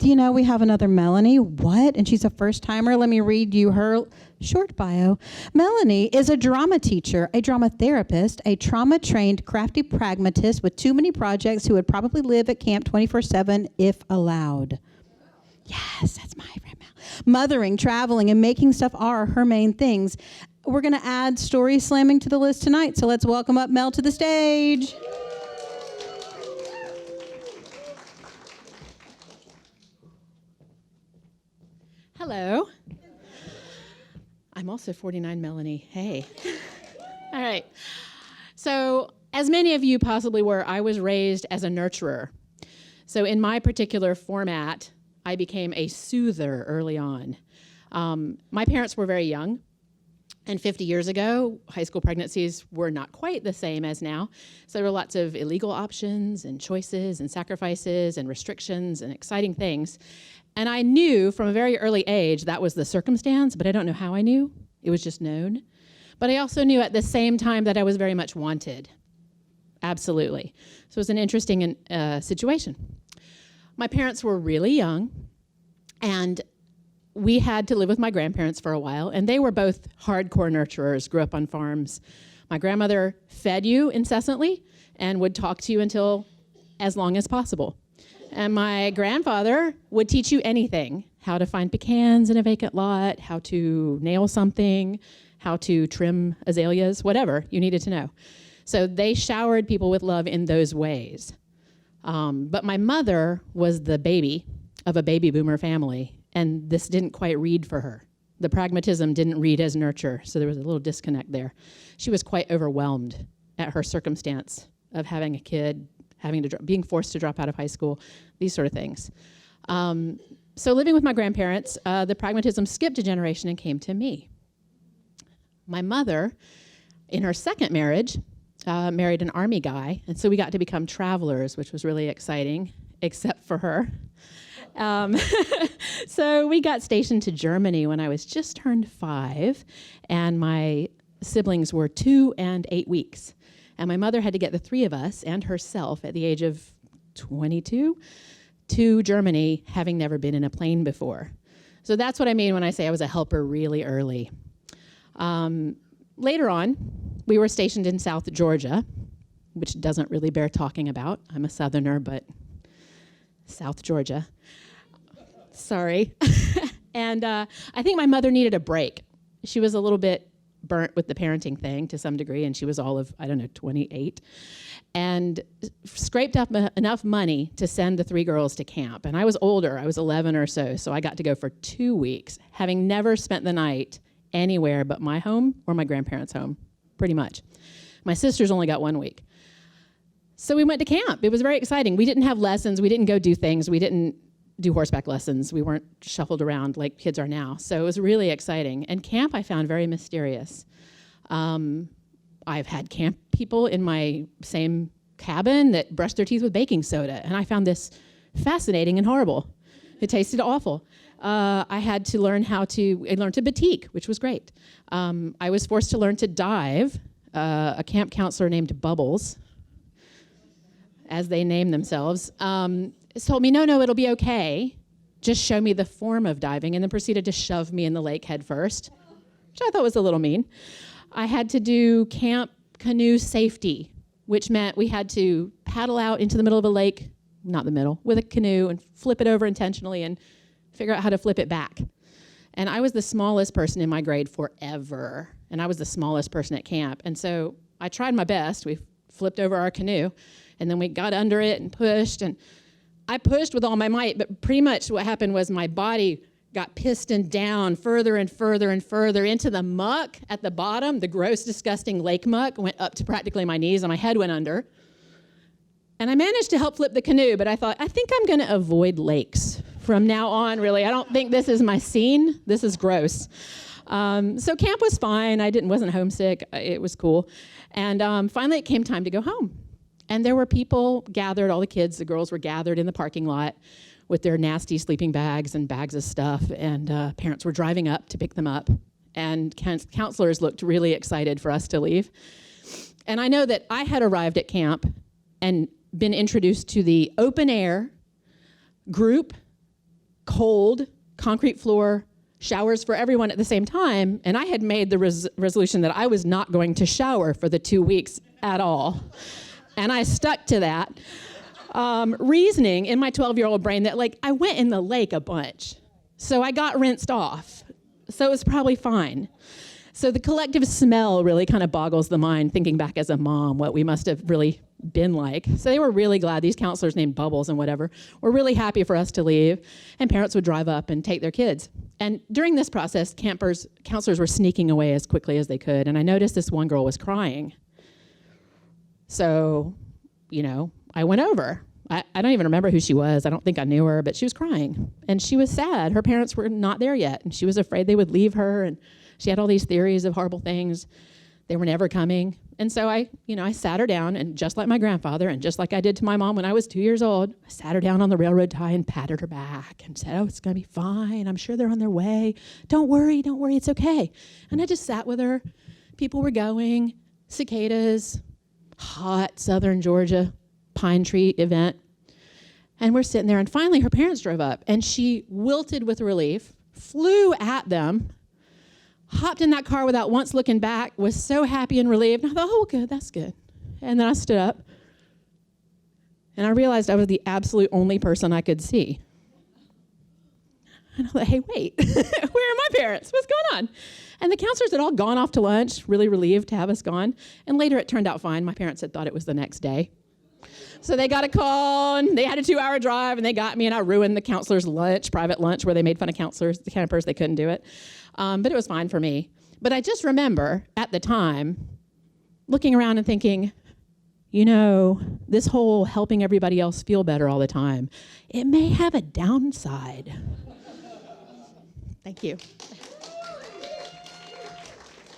Do you know we have another Melanie? What? And she's a first-timer. Let me read you her short bio. Melanie is a drama teacher, a drama therapist, a trauma-trained, crafty pragmatist with too many projects who would probably live at camp 24/7 if allowed. Yes, that's my friend Mel. Mothering, traveling, and making stuff are her main things. We're going to add story slamming to the list tonight, so let's welcome up Mel to the stage. Hello. I'm also 49 Melanie. Hey. All right. So, as many of you possibly were, I was raised as a nurturer. So, in my particular format, I became a soother early on. My parents were very young, and 50 years ago, high school pregnancies were not quite the same as now. So, there were lots of illegal options and choices and sacrifices and restrictions and exciting things. And I knew from a very early age that was the circumstance, but I don't know how I knew. It was just known. But I also knew at the same time that I was very much wanted. Absolutely. So it was an interesting situation. My parents were really young, and we had to live with my grandparents for a while, and they were both hardcore nurturers, grew up on farms. My grandmother fed you incessantly and would talk to you until as long as possible. And my grandfather would teach you anything, how to find pecans in a vacant lot, how to nail something, how to trim azaleas, whatever you needed to know. So they showered people with love in those ways. But my mother was the baby of a baby boomer family, and this didn't quite read for her. The pragmatism didn't read as nurture, so there was a little disconnect there. She was quite overwhelmed at her circumstance of having a kid, being forced to drop out of high school, these sort of things. So living with my grandparents, the pragmatism skipped a generation and came to me. My mother, in her second marriage, married an Army guy, and so we got to become travelers, which was really exciting, except for her. So we got stationed to Germany when I was just turned 5, and my siblings were 2 and 8 weeks. And my mother had to get the 3 of us and herself at the age of 22 to Germany, having never been in a plane before. So that's what I mean when I say I was a helper really early. Later on, we were stationed in South Georgia, which doesn't really bear talking about. I'm a Southerner, but South Georgia. Sorry. And I think my mother needed a break. She was a little bit burnt with the parenting thing to some degree, and she was all of, 28, and scraped up enough money to send the 3 girls to camp. And I was older, I was 11 or so I got to go for 2 weeks, having never spent the night anywhere but my home or my grandparents' home, pretty much. My sisters only got 1 week. So we went to camp. It was very exciting. We didn't have lessons, we didn't go do things, we didn't do horseback lessons. We weren't shuffled around like kids are now. So it was really exciting. And camp I found very mysterious. I've had camp people in my same cabin that brushed their teeth with baking soda. And I found this fascinating and horrible. It tasted awful. I had to learn I learned to batik, which was great. I was forced to learn to dive. A camp counselor named Bubbles, as they name themselves, told me, no, it'll be okay. Just show me the form of diving, and then proceeded to shove me in the lake head first, which I thought was a little mean. I had to do camp canoe safety, which meant we had to paddle out into the middle of a lake, not the middle, with a canoe and flip it over intentionally and figure out how to flip it back. And I was the smallest person in my grade forever, and I was the smallest person at camp. And so I tried my best. We flipped over our canoe, and then we got under it and pushed, and I pushed with all my might, but pretty much what happened was my body got pistoned down further and further and further into the muck at the bottom. The gross, disgusting lake muck went up to practically my knees, and my head went under. And I managed to help flip the canoe, but I thought, I think I'm going to avoid lakes from now on, really. I don't think this is my scene. This is gross. So camp was fine. I wasn't homesick. It was cool. And finally, it came time to go home. And there were people gathered, all the kids, the girls were gathered in the parking lot with their nasty sleeping bags and bags of stuff, and parents were driving up to pick them up. And counselors looked really excited for us to leave. And I know that I had arrived at camp and been introduced to the open air group cold, concrete floor, showers for everyone at the same time, and I had made the resolution that I was not going to shower for the 2 weeks at all. And I stuck to that, reasoning in my 12-year-old brain that, like, I went in the lake a bunch, so I got rinsed off, so it was probably fine. So the collective smell really kind of boggles the mind, thinking back as a mom, what we must have really been like. So they were really glad. These counselors named Bubbles and whatever were really happy for us to leave, and parents would drive up and take their kids. And during this process, counselors were sneaking away as quickly as they could, and I noticed this one girl was crying. So, I went over. I don't even remember who she was. I don't think I knew her, but she was crying, and she was sad. Her parents were not there yet, and she was afraid they would leave her, and she had all these theories of horrible things. They were never coming. And so I sat her down, and just like my grandfather, and just like I did to my mom when I was 2 years old, I sat her down on the railroad tie and patted her back and said, "Oh, it's going to be fine. I'm sure they're on their way. Don't worry, it's okay." And I just sat with her. People were going, cicadas, hot southern Georgia pine tree event. And we're sitting there, and finally her parents drove up, and she wilted with relief, flew at them, hopped in that car without once looking back, was so happy and relieved. And I thought, oh, good, that's good. And then I stood up, and I realized I was the absolute only person I could see. And I thought, hey, wait, where are my parents? What's going on? And the counselors had all gone off to lunch, really relieved to have us gone. And later it turned out fine. My parents had thought it was the next day. So they got a call, and they had a 2-hour drive, and they got me, and I ruined the counselor's lunch, private lunch, where they made fun of counselors, the kind of person they couldn't do it. But it was fine for me. But I just remember, at the time, looking around and thinking, this whole helping everybody else feel better all the time, it may have a downside. Thank you.